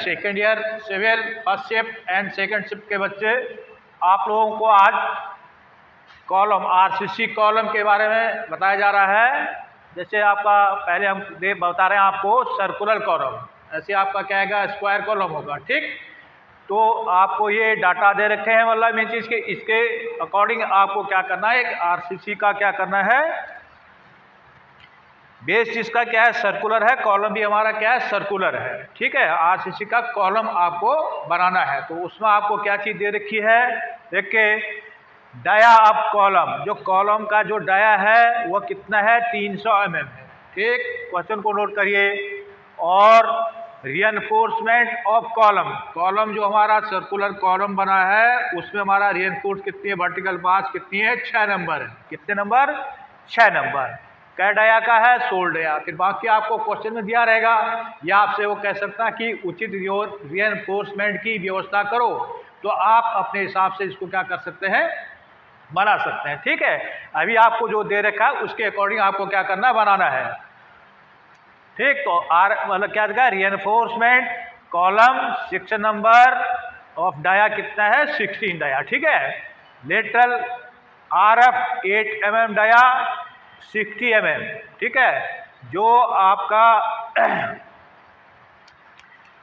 Second year civil first shift and second shift के बच्चे, आप लोगों को आज कॉलम आरसीसी कॉलम के बारे में बताया जा रहा है। जैसे आपका पहले हम बता रहे हैं आपको सर्कुलर कॉलम, ऐसे आपका क्या आएगा स्क्वायर कॉलम होगा, ठीक। तो आपको ये डाटा दे रखे हैं, मतलब मेन चीज़ के इसके अकॉर्डिंग आपको क्या करना है, एक आरसीसी का क्या करना है, बेस जिसका क्या है सर्कुलर है, कॉलम भी हमारा क्या है सर्कुलर है, ठीक है। आरसीसी का कॉलम आपको बनाना है, तो उसमें आपको क्या चीज़ दे रखी है, देखिए डाया ऑफ कॉलम, जो कॉलम का जो डाया है वो कितना है 300 mm है, ठीक। क्वेश्चन को नोट करिए। और रियनफोर्समेंट ऑफ कॉलम, कॉलम जो हमारा सर्कुलर कॉलम बना है उसमें हमारा रियनफोर्स कितनी है, वर्टिकल बार्स कितनी है 6 नंबर है, कितने नंबर 6 नंबर। कै डाया का है 16 डाया। फिर बाकी आपको क्वेश्चन में दिया रहेगा, या आपसे वो कह सकता है कि उचित रियनफोर्समेंट की व्यवस्था करो, तो आप अपने हिसाब से इसको क्या कर सकते हैं, बना सकते हैं, ठीक है। अभी आपको जो दे रखा है उसके अकॉर्डिंग आपको क्या करना बनाना है, ठीक। तो आर मतलब क्या देगा reinforcement column 6 number of dia कितना है 16 डाया, ठीक है। Lateral RF 8 mm dia 60 mm, ठीक है। जो आपका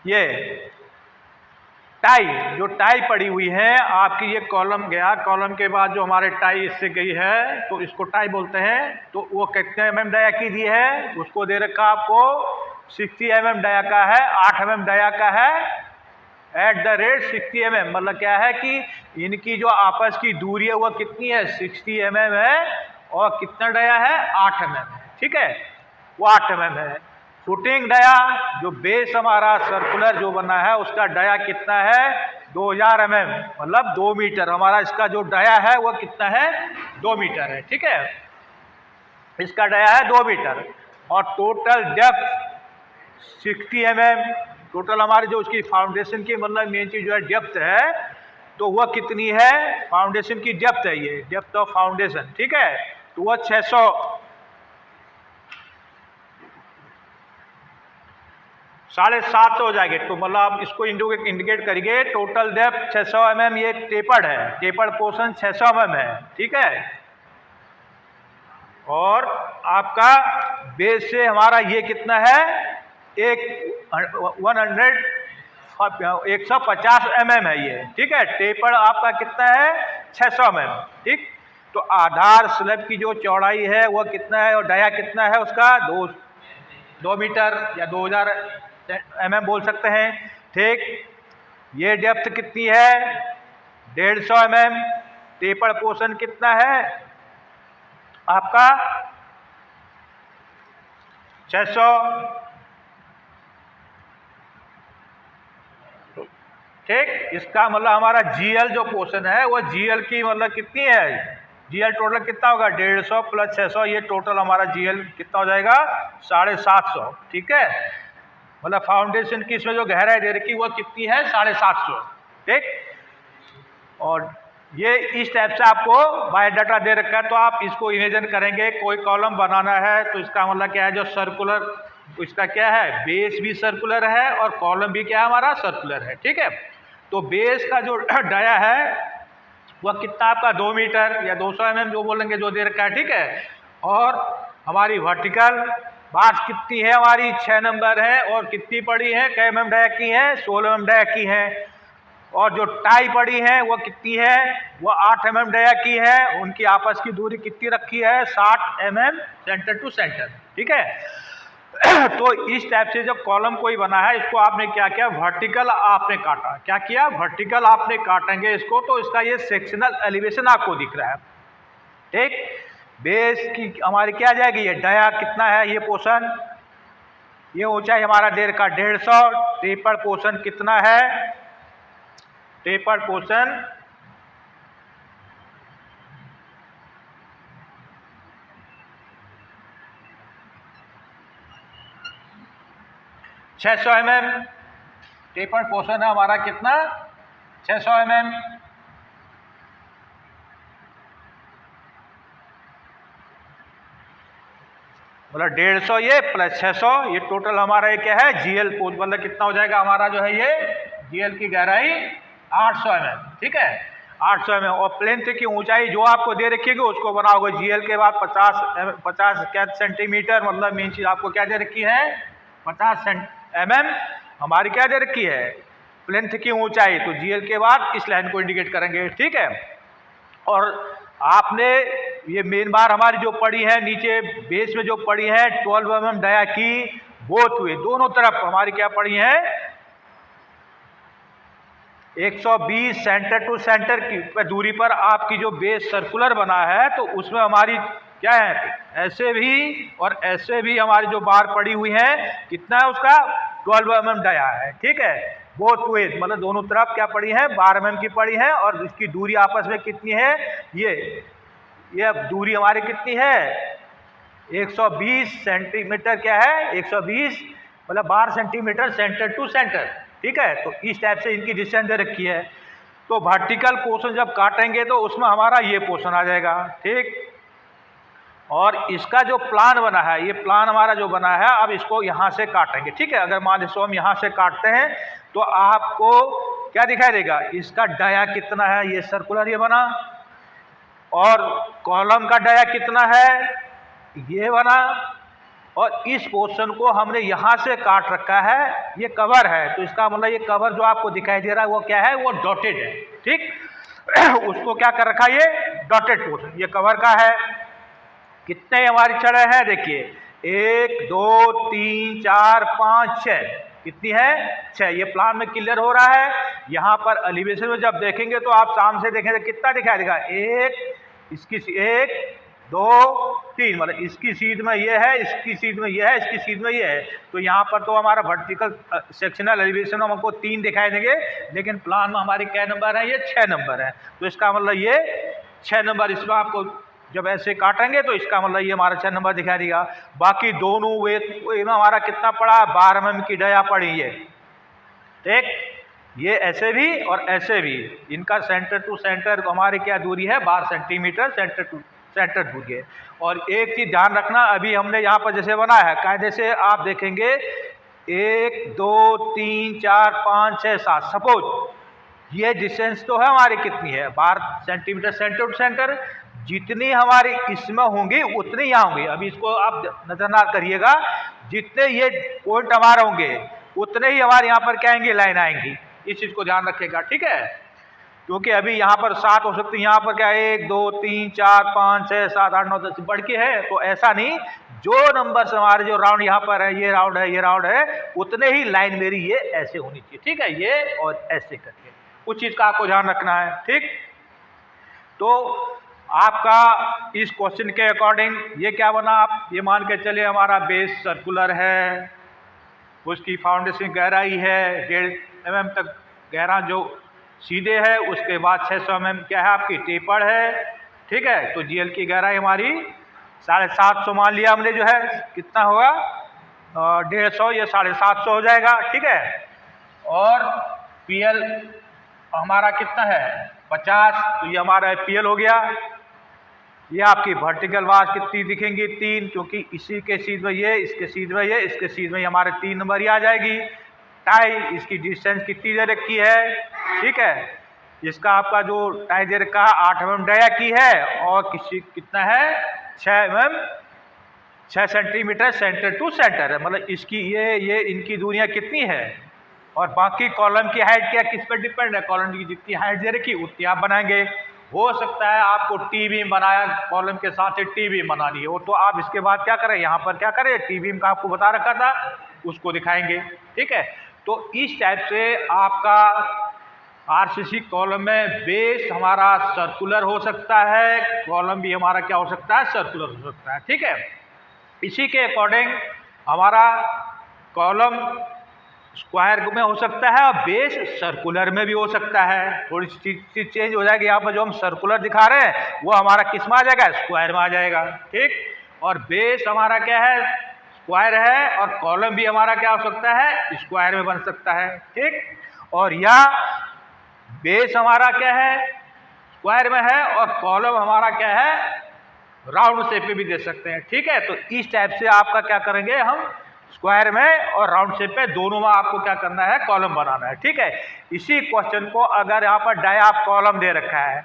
ये टाई, जो टाई पड़ी हुई है आपकी, ये कॉलम गया, कॉलम के बाद जो हमारे टाई इससे गई है तो इसको टाई बोलते हैं। तो वो कितने mm डाया की दी है, उसको दे रखा आपको 60 mm डाया का है, 8 mm डाया का है एट द रेट 60 mm, मतलब क्या है कि इनकी जो आपस की दूरी है वो कितनी है 60 mm है, और कितना डाया है 8 mm है, ठीक है, वो 8 mm है। फुटिंग डाया जो बेस हमारा सर्कुलर जो बना है उसका डाया कितना है 2000 mm, मतलब 2 मीटर हमारा इसका जो डाया है वो कितना है 2 मीटर है, ठीक है। इसका डाया है 2 मीटर। और टोटल डेप्थ 60 mm, टोटल हमारी जो उसकी फाउंडेशन की मतलब मेन चीज जो है डेप्थ है, तो वह कितनी है, फाउंडेशन की डेप्थ है, ये डेप्थ ऑफ फाउंडेशन, ठीक है। तो वह 600 750 हो जाएगी। तो मतलब आप इसको इंडिकेट करिए, टोटल डेप्थ 600 mm, ये टेपर्ड है, टेपर्ड पोर्शन 600 mm है, ठीक है। और आपका बेस से हमारा ये कितना है 150 mm है ये, ठीक है। टेपर आपका कितना है 600 mm, ठीक। तो आधार स्लैब की जो चौड़ाई है वो कितना है, और डाया कितना है उसका 2 मीटर या 2000 mm बोल सकते हैं, ठीक। ये डेप्थ कितनी है 150 mm, टेपर पोर्शन कितना है आपका 600, ठीक। इसका मतलब हमारा GL जो पोर्शन है वो GL की मतलब कितनी है, GL टोटल कितना होगा 150 प्लस 600, ये टोटल हमारा GL कितना हो जाएगा 750, ठीक है। मतलब फाउंडेशन की इसमें जो गहराई दे रखी वो कितनी है 750, ठीक। और ये इस टाइप से आपको बायोडाटा दे रखा है, तो आप इसको इमेजिन करेंगे कोई कॉलम बनाना है तो इसका मतलब क्या है, जो सर्कुलर इसका क्या है बेस भी सर्कुलर है और कॉलम भी क्या है हमारा सर्कुलर है, ठीक है। तो बेस का जो डाया है वह कितना आपका 2 मीटर या 200 mm जो बोलेंगे जो दे रखा है, ठीक है। और हमारी वर्टिकल बार्स कितनी है हमारी 6 नंबर है, और कितनी पड़ी है कै mm डाया की है 16 mm डाया की है। और जो टाई पड़ी है वो कितनी है, वो 8 mm डाया की है, उनकी आपस की दूरी कितनी रखी है 60 mm सेंटर टू सेंटर, ठीक है। तो इस टाइप से जब कॉलम कोई बना है इसको आपने क्या किया वर्टिकल आपने काटा, क्या किया वर्टिकल आपने काटेंगे इसको, तो इसका ये सेक्शनल एलिवेशन आपको दिख रहा है, ठीक। बेस की हमारी क्या आ जाएगी, ये डाया कितना है ये पोर्शन, ये ऊंचाई हमारा डेढ़ का 150, टेपर पोर्शन कितना है, taper portion 600 mm, taper portion है हमारा कितना 600 mm। मतलब 150 ये प्लस 600, ये टोटल हमारा ये क्या है जीएल, मतलब कितना हो जाएगा हमारा जो है ये जीएल की गहराई 800 mm, ठीक है 800 mm। और प्लेन की ऊंचाई जो आपको दे रखी है उसको बनाओगे जीएल के बाद 50 क्या सेंटीमीटर, मतलब मेन चीज आपको क्या दे रखी है 50 mm हमारी क्या दे रखी है प्लेन की ऊंचाई, तो जीएल के बाद इस लाइन को इंडिकेट करेंगे, ठीक है। और आपने ये मेन बार हमारी जो पड़ी है नीचे बेस में जो पड़ी है 12 mm डाया की बोथ हुए दोनों तरफ हमारी क्या पड़ी है 120 सेंटर टू सेंटर की दूरी पर आपकी जो बेस सर्कुलर बना है, तो उसमें हमारी क्या है ऐसे भी और ऐसे भी हमारी जो बार पड़ी हुई है कितना है उसका 12 mm डाया है, ठीक है बोथ वे, मतलब दोनों तरफ क्या पड़ी है 12 mm की पड़ी है। और इसकी दूरी आपस में कितनी है ये दूरी हमारी कितनी है 120 सेंटीमीटर, क्या है 120 मतलब 12 सेंटीमीटर सेंटर टू सेंटर, ठीक है। तो इस टाइप से इनकी डिस्टेंस दे रखी है। तो वर्टिकल पोर्शन जब काटेंगे तो उसमें हमारा ये पोर्शन आ जाएगा, ठीक। और इसका जो प्लान बना है, ये प्लान हमारा जो बना है, अब इसको यहाँ से काटेंगे, ठीक है। अगर मान लीजिए हम यहाँ से काटते हैं तो आपको क्या दिखाई देगा, इसका डाया कितना है, ये सर्कुलर ये बना, और कॉलम का डाया कितना है ये बना, और इस पोर्शन को हमने यहाँ से काट रखा है, ये कवर है। तो इसका मतलब ये कवर जो आपको दिखाई दे रहा है वो क्या है, वो डॉटेड है, ठीक। उसको क्या कर रखा है, ये डॉटेड पोर्शन ये कवर का है। कितने हमारी छड़े हैं देखिए 1 2 3 4 5 6, कितनी है 6। ये प्लान में क्लियर हो रहा है। यहाँ पर एलिवेशन में जब देखेंगे तो आप सामने से देखेंगे कितना दिखाई देगा 1, इसकी 1 2 3, मतलब इसकी सीध में ये है, इसकी सीध में ये है, इसकी सीध में ये है। तो यहाँ पर तो हमारा वर्टिकल सेक्शनल एलिवेशन हमको 3 दिखाई देंगे, लेकिन प्लान में हमारी क्या नंबर है, ये 6 नंबर है। तो इसका मतलब ये 6 नंबर, इसमें आपको जब ऐसे काटेंगे तो इसका मतलब ये हमारा 6 नंबर दिखाई देगा। बाकी दोनों वे में हमारा कितना पड़ा 12 mm की डाया पड़ी है, ठीक। ये ऐसे भी और ऐसे भी, इनका सेंटर टू सेंटर हमारी क्या दूरी है 12 सेंटीमीटर सेंटर टू सेंटर दूरी है। और एक चीज ध्यान रखना, अभी हमने यहाँ पर जैसे बनाया है कायदे से आप देखेंगे 1 2 3 4 5 6 7, सपोज ये डिस्टेंस तो है हमारी कितनी है 12 सेंटीमीटर सेंटर टू सेंटर, जितनी हमारी इसमें होंगी उतनी यहाँ होंगी। अभी इसको आप नजरअंदाज करिएगा, जितने ये पॉइंट हमारे होंगे उतने ही हमारे यहाँ पर क्या आएंगे लाइन आएंगी, इस चीज को ध्यान रखिएगा, ठीक है। क्योंकि अभी यहाँ पर 7 हो सकती है, यहाँ पर क्या 1 2 3 4 5 6 7 8 9 10 बढ़ के है, तो ऐसा नहीं, जो नंबर हमारे जो राउंड यहाँ पर है, ये राउंड है, ये राउंड है, उतने ही लाइन मेरी ये ऐसे होनी चाहिए, ठीक है, ये और ऐसे करके, उस चीज का आपको ध्यान रखना है, ठीक। तो आपका इस क्वेश्चन के अकॉर्डिंग ये क्या बना, आप ये मान के चलिए हमारा बेस सर्कुलर है, उसकी फाउंडेशन गहराई है 1.5 mm तक गहरा जो सीधे है, उसके बाद 600 mm क्या है आपकी टेपर है, ठीक है। तो जीएल की गहराई हमारी 750 मान लिया हमने, जो है कितना होगा 150, ये 750 हो जाएगा, ठीक है। और पीएल हमारा कितना है 50, तो ये हमारा पीएल हो गया। ये आपकी वर्टिकल वाश कितनी दिखेंगी 3, क्योंकि इसी के सीध में ये, इसके सीध में ये, इसके सीध में हमारे 3 नंबर ही आ जाएगी। टाई इसकी डिस्टेंस कितनी दे रखी है, ठीक है, इसका आपका जो टाई दे रखा है 8 mm डाया की है, और कितना है 6 mm 6 centimetre centre to centre है, मतलब इसकी ये इनकी दूरियां कितनी है। और बाकी कॉलम की हाइट क्या किस पर डिपेंड है, कॉलम की जितनी हाइट दे रखी उतनी आप बनाएंगे। हो सकता है आपको टी बीम बनाया, कॉलम के साथ ही टी बीम बनानी है, वो तो आप इसके बाद क्या करें, यहाँ पर क्या करें, टी बीम का आपको बता रखा था उसको दिखाएंगे, ठीक है। तो इस टाइप से आपका आरसीसी कॉलम में बेस हमारा सर्कुलर हो सकता है, कॉलम भी हमारा क्या हो सकता है सर्कुलर हो सकता है, ठीक है। इसी के अकॉर्डिंग हमारा कॉलम स्क्वायर में हो सकता है और बेस सर्कुलर में भी हो सकता है। थोड़ी सी चीज चेंज हो जाएगी, यहाँ पर जो हम सर्कुलर दिखा रहे हैं वो हमारा किस में आ जाएगा स्क्वायर में आ जाएगा, ठीक। और बेस हमारा क्या है स्क्वायर है, और कॉलम भी हमारा क्या हो सकता है स्क्वायर में बन सकता है, ठीक। और या बेस हमारा क्या है स्क्वायर में है और कॉलम हमारा क्या है राउंड शेप में भी दे सकते हैं। ठीक है, तो इस टाइप से आपका क्या करेंगे हम, स्क्वायर में और राउंड शेप में दोनों में आपको क्या करना है, कॉलम बनाना है। ठीक है, इसी क्वेश्चन को अगर यहाँ पर डाया कॉलम दे रखा है,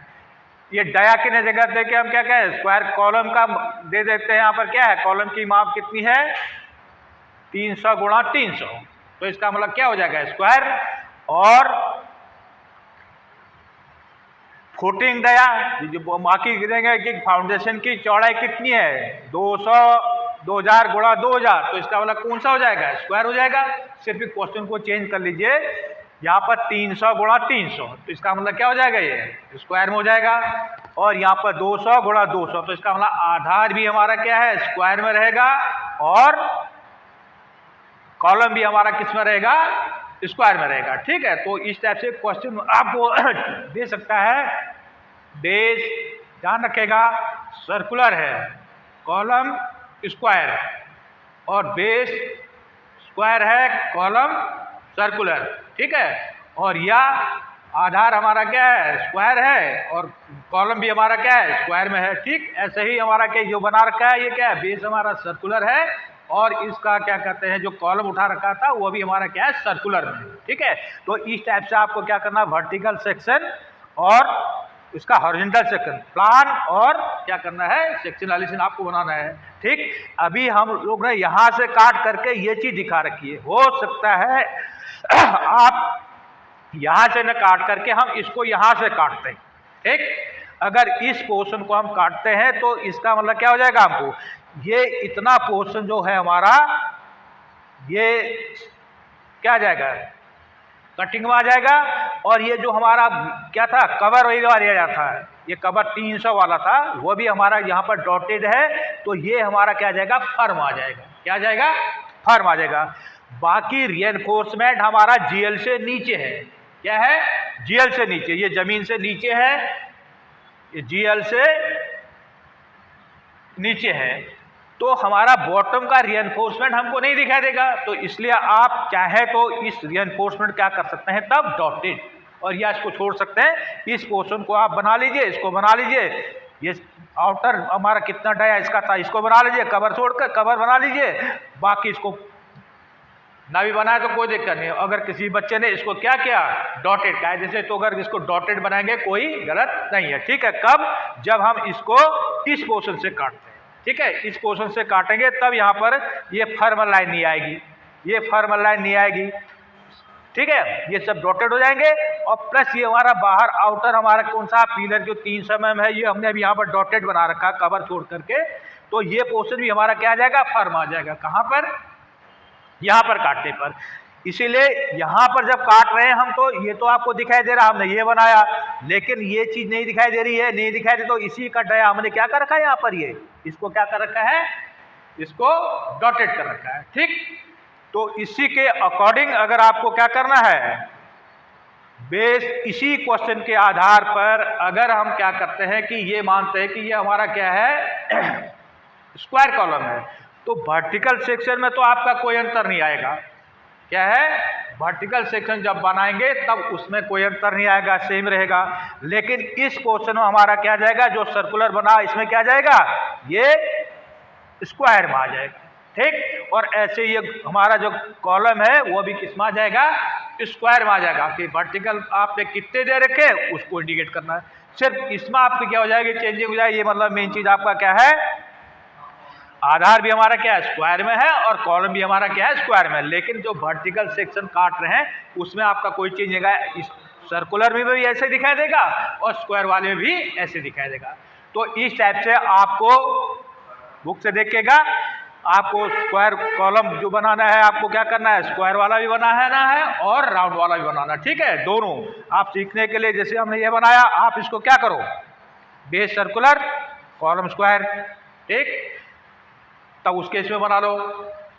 ये डाया की जगह दे के हम क्या कहें, स्क्वायर कॉलम का दे देते हैं। यहाँ पर क्या है, कॉलम की माप कितनी है, 300 गुणा 300, तो इसका मतलब क्या हो जाएगा, स्क्वायर। और फुटिंग डाया जो बाकी देंगे कि फाउंडेशन की चौड़ाई कितनी है, 2000 गुणा 2000, तो इसका मतलब कौन सा हो जाएगा, स्क्वायर हो जाएगा। सिर्फ क्वेश्चन को चेंज कर लीजिए, यहाँ पर 300 गुणा 300, तो इसका मतलब क्या हो जाएगा, ये स्क्वायर में हो जाएगा। और यहाँ पर 200 गुणा 200, तो इसका मतलब आधार भी हमारा क्या है, स्क्वायर में रहेगा, और कॉलम भी हमारा किस में रहेगा, स्क्वायर में रहेगा। ठीक है, तो इस टाइप से क्वेश्चन आपको दे सकता है। बेस ध्यान रखेगा सर्कुलर है, कॉलम स्क्वायर, और बेस स्क्वायर है, कॉलम सर्कुलर। ठीक है, और यह आधार हमारा क्या है, स्क्वायर है, और कॉलम भी हमारा क्या है, स्क्वायर में है। ठीक, ऐसे ही हमारा क्या जो बना रखा है, ये क्या है, बेस हमारा सर्कुलर है, और इसका क्या कहते हैं, जो कॉलम उठा रखा था वो भी हमारा क्या है, सर्कुलर में। ठीक है, तो इस टाइप से आपको क्या करना है, वर्टिकल सेक्शन और इसका हॉरिजॉन्टल सेक्शन, प्लान और क्या करना है, सेक्शनलाइजेशन आपको बनाना है। ठीक, अभी हम लोग ने यहाँ से काट करके ये चीज दिखा रखी है। हो सकता है आप यहाँ से न काट करके हम इसको यहाँ से काटते हैं। ठीक, अगर इस पोर्शन को हम काटते हैं तो इसका मतलब क्या हो जाएगा, हमको ये इतना पोर्शन जो है हमारा, ये क्या आ जाएगा, कटिंग में आ जाएगा। और ये जो हमारा क्या था, कवर वही दिया जाता है, ये कवर 300 वाला था, वो भी हमारा यहाँ पर डॉटेड है, तो ये हमारा क्या आ जाएगा, फर्म आ जाएगा। क्या आ जाएगा, फर्म आ जाएगा। बाकी रिएनफोर्समेंट हमारा जीएल से नीचे है। क्या है, जीएल से नीचे, ये जमीन से नीचे है, ये जीएल से नीचे है, तो हमारा बॉटम का रिएनफोर्समेंट हमको नहीं दिखाई देगा। तो इसलिए आप चाहे तो इस रिएनफोर्समेंट क्या कर सकते हैं, तब डॉटेड, और या इसको छोड़ सकते हैं। इस पोर्शन को आप बना लीजिए, इसको बना लीजिए, ये आउटर हमारा कितना डाया इसका था, इसको बना लीजिए, कवर छोड़कर कवर बना लीजिए, बाकी इसको ना भी बनाए तो कोई दिक्कत नहीं। अगर किसी बच्चे ने इसको क्या किया, डॉटेड का है जैसे, तो अगर इसको डॉटेड बनाएंगे कोई गलत नहीं है। ठीक है, कब, जब हम इसको इस पोर्शन से काटते हैं। ठीक है, इस पोर्शन से काटेंगे तब यहाँ पर ये फर्मल लाइन नहीं आएगी, ये फर्मल लाइन नहीं आएगी। ठीक है, ये सब डॉटेड हो जाएंगे, और प्लस ये हमारा बाहर आउटर हमारा कौन सा पिलर जो 300 mm है, ये हमने अभी यहाँ पर डॉटेड बना रखा कवर छोड़ करके, तो ये पोर्शन भी हमारा क्या आ जाएगा, फर्म आ जाएगा। कहाँ पर, यहाँ पर काटने पर। इसीलिए यहाँ पर जब काट रहे हैं हम, तो ये तो आपको दिखाई दे रहा, हमने ये बनाया, लेकिन ये चीज नहीं दिखाई दे रही है, नहीं दिखाई दे, तो इसी का डाया हमने क्या कर रखा है, यहाँ पर ये इसको क्या कर रखा है, इसको डॉटेड कर रखा है। ठीक, तो इसी के अकॉर्डिंग अगर आपको क्या करना है, बेस इसी क्वेश्चन के आधार पर अगर हम क्या करते हैं कि ये मानते हैं कि ये हमारा क्या है, स्क्वायर कॉलम है, तो वर्टिकल सेक्शन में तो आपका कोई अंतर नहीं आएगा। क्या है, वर्टिकल सेक्शन जब बनाएंगे तब उसमें कोई अंतर नहीं आएगा, सेम रहेगा। लेकिन इस पोर्शन में हमारा क्या जाएगा, जो सर्कुलर बना इसमें क्या जाएगा, ये स्क्वायर में आ जाएगा। ठीक, और ऐसे ये हमारा जो कॉलम है वो भी किस में आ जाएगा, स्क्वायर में आ जाएगा। कि वर्टिकल आपने कितने दे रखे उसको इंडिकेट करना है, सिर्फ इसमें आपकी क्या हो जाएगी, चेंजिंग हो जाएगी। ये मतलब मेन चीज आपका क्या है, आधार भी हमारा क्या है, स्क्वायर में है, और कॉलम भी हमारा क्या है, स्क्वायर में है। लेकिन जो वर्टिकल सेक्शन काट रहे हैं उसमें आपका कोई चेंज नहीं है, इस सर्कुलर में भी ऐसे दिखाई देगा और स्क्वायर वाले में भी ऐसे दिखाई देगा। तो इस टाइप से आपको बुक से देखिएगा, आपको स्क्वायर कॉलम जो बनाना है, आपको क्या करना है, स्क्वायर वाला भी बनाना है और राउंड वाला भी बनाना है। ठीक है, दोनों आप सीखने के लिए, जैसे हमने ये बनाया, आप इसको क्या करो, बेस सर्कुलर, कॉलम स्क्वायर। ठीक, तब उसके इसमें बना लो।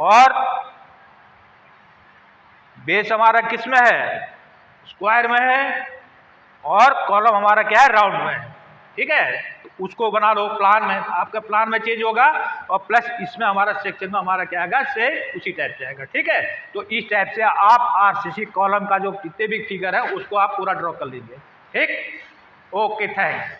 और बेस हमारा किस में है, स्क्वायर में है, और कॉलम हमारा क्या है, राउंड में है। ठीक है, तो उसको बना लो प्लान में, आपका प्लान में चेंज होगा, और प्लस इसमें हमारा सेक्शन में हमारा क्या आएगा, से उसी टाइप से आएगा। ठीक है, तो इस टाइप से आप आरसीसी कॉलम का जो कितने भी फिगर है उसको आप पूरा ड्रॉ कर लीजिए। ठीक, ओके, थैंक्स।